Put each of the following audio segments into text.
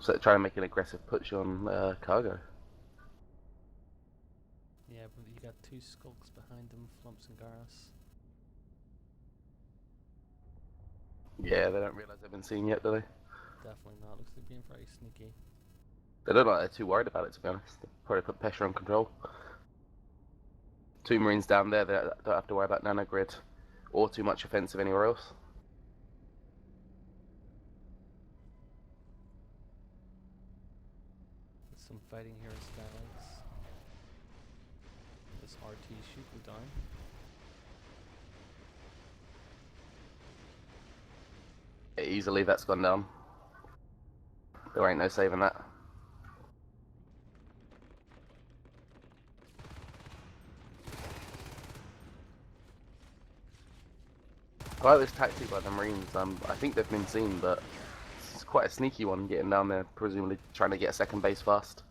So trying to make an aggressive push on cargo. Yeah, but you got two skulks behind them, Flumps and Garrus. Yeah, they don't realise they've been seen yet, do they? Definitely not. Looks like being very sneaky. They don't look like they're too worried about it, to be honest. They probably put pressure on control. Two Marines down there that don't have to worry about nanogrid or too much offensive anywhere else. There's some fighting here in Skylights. This RT shoot go down. Yeah, easily that's gone down. There ain't no saving that. I like this tactic by the Marines. I think they've been seen, but it's quite a sneaky one getting down there, presumably trying to get a second base fast.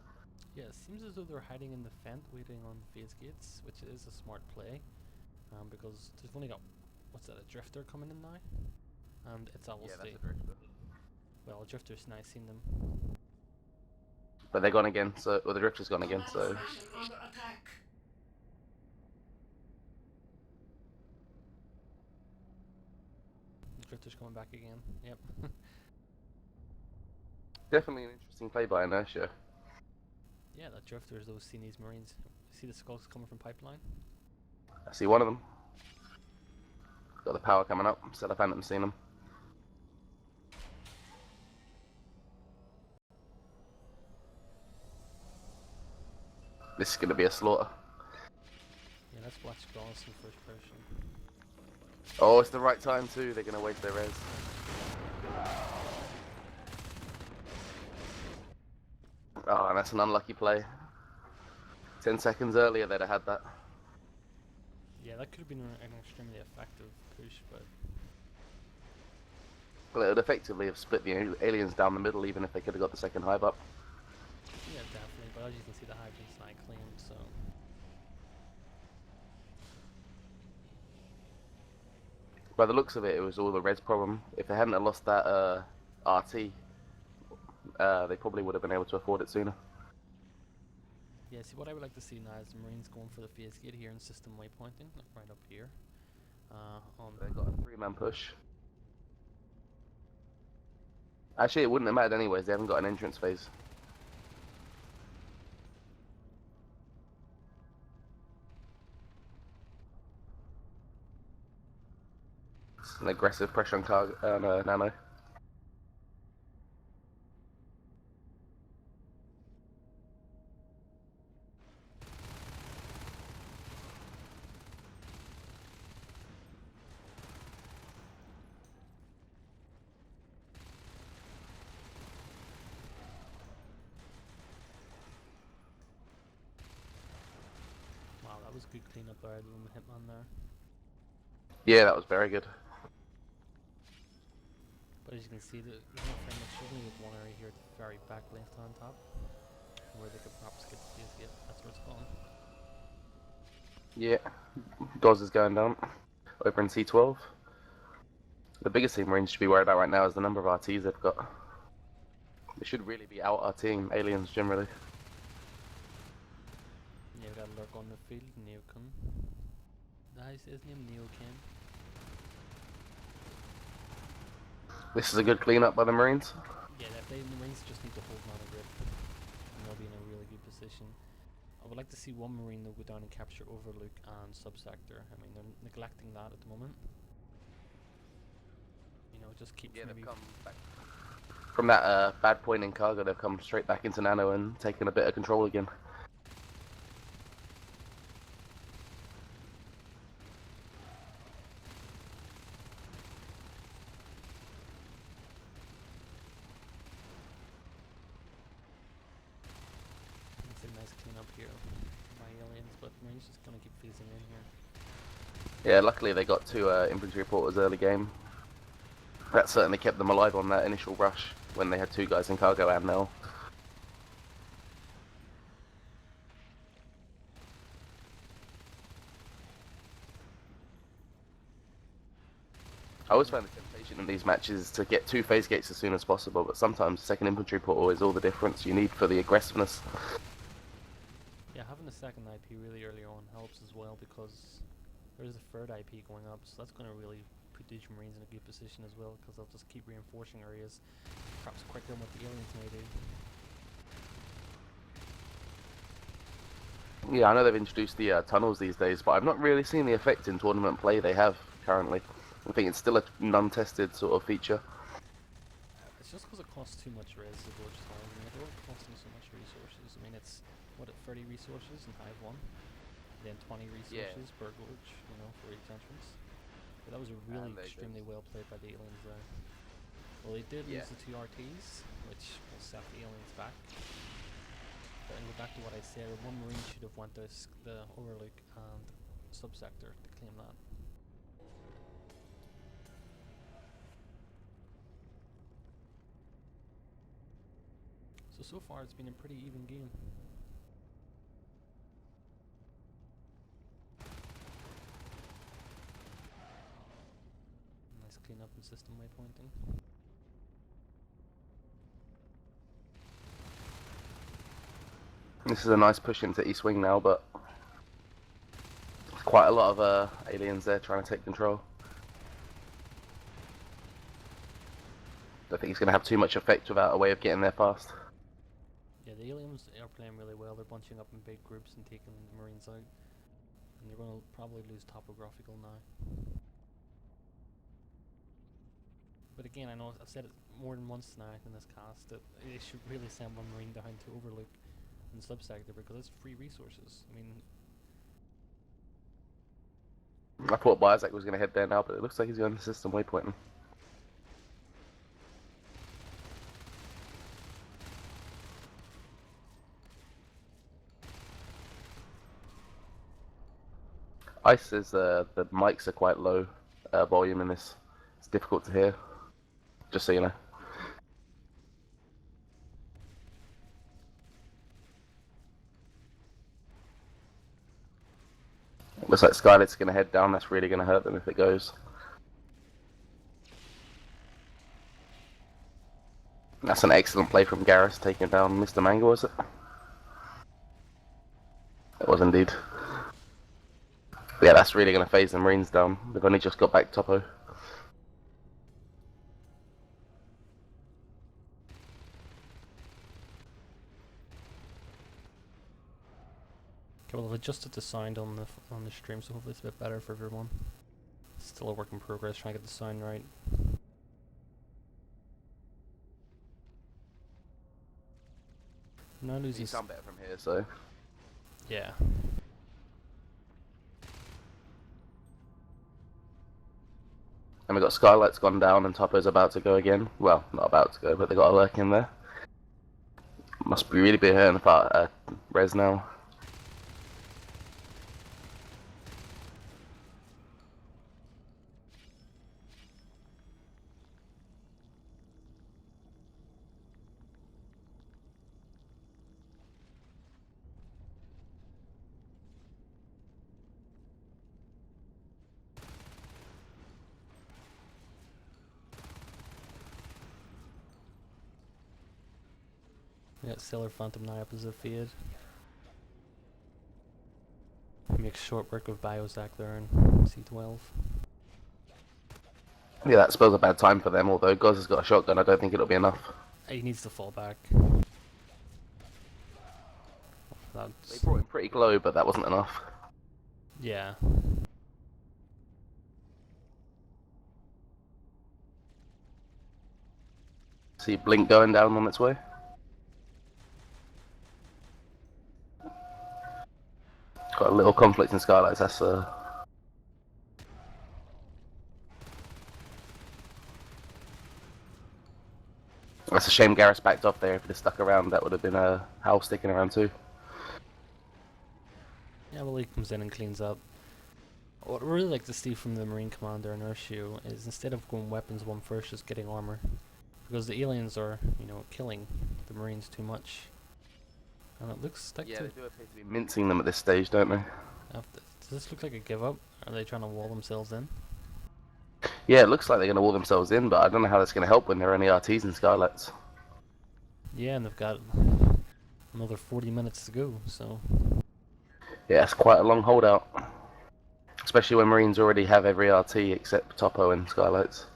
Yeah, it seems as though they're hiding in the Fent, waiting on phase gates, which is a smart play. Because they've only got, what's that, a Drifter coming in now? And it's almost Yeah, that's a drifter. well, Drifter's nice seeing them. But they're gone again, so well, the drifter's gone again, so The Drifter's coming back again. Yep. definitely an interesting play by Inertia. Yeah, that Drifter's those seen these Marines. See the skulks coming from pipeline? I see one of them. Got the power coming up, so the Phantom's seen them. This is going to be a slaughter. Yeah, let's watch Gauss in first person. Oh, it's the right time too. They're going to waste their res. Oh, and that's an unlucky play. 10 seconds earlier, they'd have had that. Yeah, that could have been an extremely effective push, but Well, it would effectively have split the aliens down the middle, even if they could have got the second hive up. yeah, definitely. But as you can see, the hive's not claimed, so By the looks of it, it was all the res problem. If they hadn't have lost that RT, they probably would have been able to afford it sooner. yeah. See, what I would like to see now is the Marines going for the phase gate here in system waypointing, right up here. On They got a 3-man push. Actually, it wouldn't have mattered anyways. They haven't got an entrance phase. It's an aggressive pressure on Nano. wow, that was good cleanup there, the Hitman there. Yeah, that was very good. But as you can see, the frame is struggling with one area here at the very back left hand top, where they could perhaps get the phase gate. That's where it's gone. Yeah, Doz is going down over in C12. The biggest thing Marines should be worried about right now is the number of RTs they've got. They should really be out RTing aliens generally. Yeah, we got a lurk on the field, Neocon. Nice, his name Neocon. This is a good cleanup by the Marines. Yeah, the Marines just need to hold on a grip, and they'll be in a really good position. I would like to see one Marine though go down and capture Overlook and Subsector. I mean, they're neglecting that at the moment. You know, just keep Yeah, maybe. they've come back from that bad point in cargo. They've come straight back into Nano and taken a bit of control again. It's a nice cleanup here by aliens, but Marines just gonna keep phasing in here. Yeah, luckily they got two infantry reporters early game. That certainly kept them alive on that initial rush when they had two guys in cargo and Nell. I always find the temptation efficient in these matches to get 2 phase gates as soon as possible, but sometimes second infantry portal is all the difference you need for the aggressiveness. Yeah, having a second IP really early on helps as well, because there's a third IP going up, so that's going to really put these Marines in a good position as well, because they'll just keep reinforcing areas, perhaps quicker than what the aliens may do. Yeah, I know they've introduced the tunnels these days, but I've not really seen the effect in tournament play they have currently. I think it's still a non-tested sort of feature. It's just because it costs too much res to gorge tiles. I mean, if they weren't costing so much resources, I mean, it's, what, at 30 resources in Hive 1? Then 20 resources per gorge, you know, for each entrance. But that was a really extremely well played by the aliens there. Well, they did lose the 2 RTs, which will set the aliens back. But I'll go back to what I said, one Marine should have went to the Overlook and Subsector to claim that. So far it's been a pretty even game. Nice clean up in system waypointing. This is a nice push into East Wing now, but quite a lot of aliens there trying to take control. Don't think he's going to have too much effect without a way of getting there fast. Yeah, the aliens are playing really well. They're bunching up in big groups and taking the Marines out. And they're going to probably lose topographical now. But again, I know I've said it more than once now in this cast that they should really send one Marine down to Overlook and Subsector, because it's free resources. I mean, I thought Bizac was going to head there now, but it looks like he's going to system waypointing. Ice says the mics are quite low volume in this. It's difficult to hear, just so you know. Looks like Skylight's going to head down. That's really going to hurt them if it goes. That's an excellent play from Garrus, taking down Mr. Mango, was it? It was indeed. Yeah, that's really going to phase the Marines down. They've only just got back Topo. okay, well, I've adjusted the sound on the stream, so hopefully it's a bit better for everyone. It's still a work in progress, trying to get the sound right. Now losing. You sound better from here, so. Yeah. And we got Skylight's gone down and Topo's about to go again. Well, not about to go, but they got a lurk in there. Must be really be hurting about res now. We got Sailor Phantom now up as a fade. Makes short work of Biozac there in C12. Yeah, that spells a bad time for them, although Goz has got a shotgun. I don't think it'll be enough. He needs to fall back. They brought him pretty low, but that wasn't enough. Yeah. See Blink going down on its way. Got a little conflict in Skylights, that's That's a shame Garrus backed off there. If they'd stuck around, that would have been a Howl sticking around too. Yeah, well, he comes in and cleans up. What I really like to see from the Marine Commander in Urshiu is, instead of going weapons one first, just getting armor. Because the aliens are, you know, killing the Marines too much. And it looks like they do appear to be mincing them at this stage, don't they? Does this look like a give up? Are they trying to wall themselves in? Yeah, it looks like they're going to wall themselves in, but I don't know how that's going to help when there are only RTs and Skylights. Yeah, and they've got another 40 minutes to go, so... Yeah, it's quite a long holdout. Especially when Marines already have every RT except Topo and Skylights.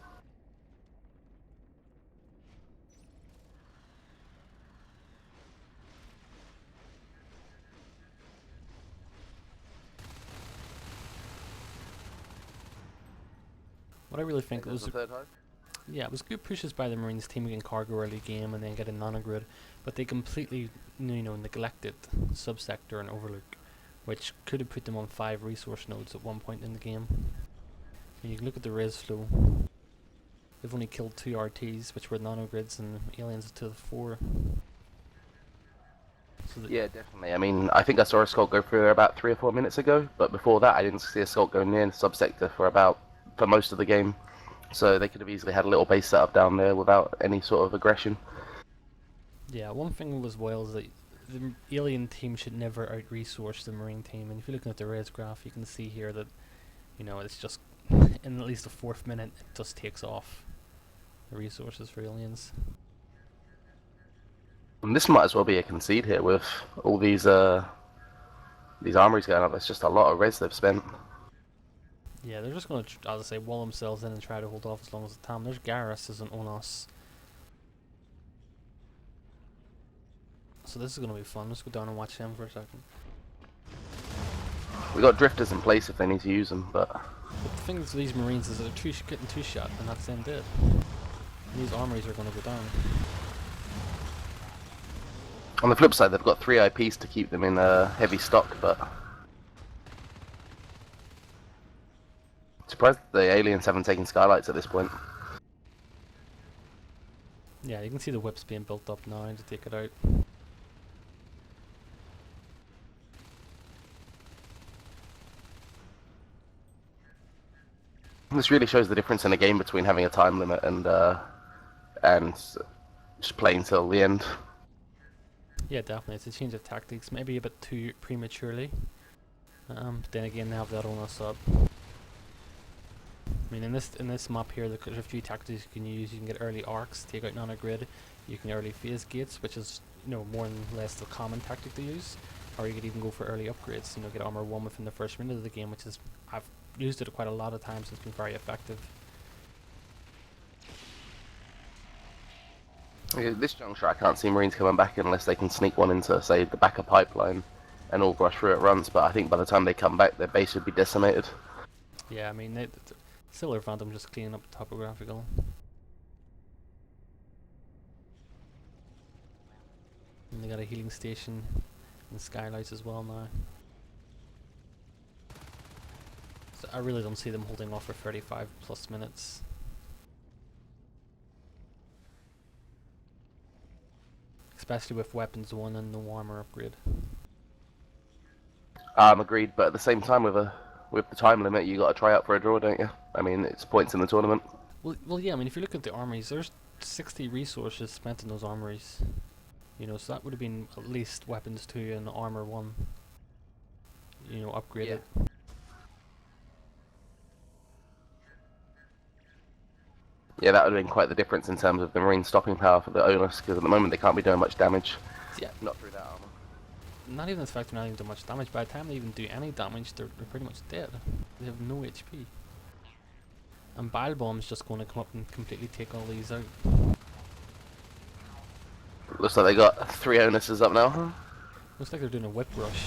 What I really think There's was... the third hive. Yeah, it was good pushes by the Marines teaming in cargo early game and then getting nanogrid, but they completely, neglected subsector and overlook, which could have put them on 5 resource nodes at one point in the game. And you can look at the res flow. They've only killed 2 RTs, which were nanogrids, and aliens to the 4. So Yeah, definitely. I mean, I think I saw a Skulk go through there about 3 or 4 minutes ago, but before that I didn't see a Skulk go near the subsector for most of the game. So they could have easily had a little base set up down there without any sort of aggression. yeah, one thing as well is that the alien team should never out-resource the Marine team, and if you're looking at the res graph, you can see here that, it's just, in at least the 4th minute, it just takes off the resources for aliens. And this might as well be a concede here with all these armories going up. That's just a lot of res they've spent. Yeah, they're just going to, as I say, wall themselves in and try to hold off as long as they can. There's Garrus isn't on us. So this is going to be fun. Let's go down and watch him for a second. We got drifters in place if they need to use them, but The thing with these Marines is that they're getting 2-shot, and that's them dead. And these armories are going to go down. on the flip side they've got 3 IPs to keep them in heavy stock, but surprised the aliens haven't taken Skylights at this point. Yeah, you can see the whips being built up now to take it out. This really shows the difference in a game between having a time limit and just playing till the end. Yeah, definitely. It's a change of tactics, maybe a bit too prematurely. But then again, they have that on us up. I mean, in this map here, there's a few tactics you can use. You can get early arcs, take out nanogrid. You can early phase gates, which is more and less the common tactic to use. Or you could even go for early upgrades. Get armor 1 within the first minute of the game, which is I've used it quite a lot of times. It's been very effective. This juncture I can't see Marines coming back unless they can sneak one into, say, the back of pipeline and all rush through at once, but I think by the time they come back their base would be decimated. Yeah, I mean, Similar Phantom just cleaning up the topographical. And they got a healing station and skylights as well now. So I really don't see them holding off for 35 plus minutes. Especially with weapons 1 and no armor upgrade. Agreed, but at the same time with the time limit you got to try out for a draw, don't you? I mean, it's points in the tournament. Well, yeah. I mean, if you look at the armories, there's 60 resources spent in those armories. So that would have been at least weapons 2 and armor 1. Upgraded. Yeah. Yeah, that would have been quite the difference in terms of the Marine stopping power for the Onus, because at the moment they can't be doing much damage. Yeah. Not through that armor. Not even the fact they're not even doing much damage. By the time they even do any damage, they're pretty much dead. They have no HP. And Bile Bomb's just going to come up and completely take all these out. Looks like they got 3 Onuses up now, huh? Looks like they're doing a whip rush.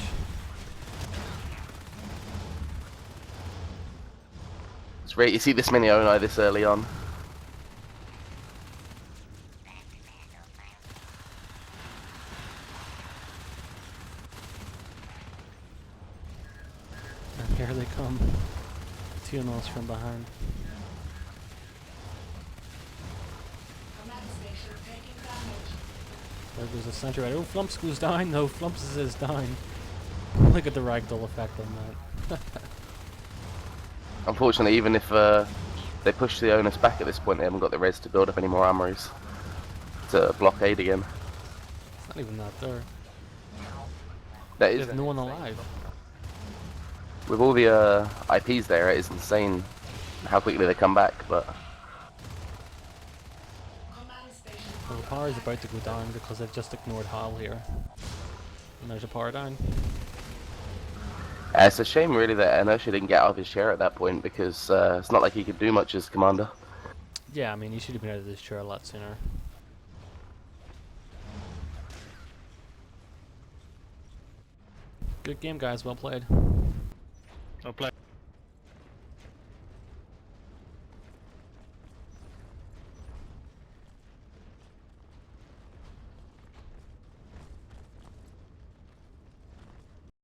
It's rare you see this many Oni this early on. And here they come. 2 Onos from behind. There goes the sentry right. Oh, Flumps goes down. No, Flumps is down. Look at the ragdoll effect on that. Unfortunately, even if they push the Onus back at this point, they haven't got the res to build up any more armories to blockade again. It's not even that there. That is There's no one alive. with all the IPs there, it is insane how quickly they come back, but Well, the power is about to go down because they've just ignored Hal here. And there's a power down. it's a shame really that Inertia didn't get out of his chair at that point, because it's not like he could do much as commander. Yeah, I mean, he should have been out of this chair a lot sooner. Good game, guys. Well played. Well played.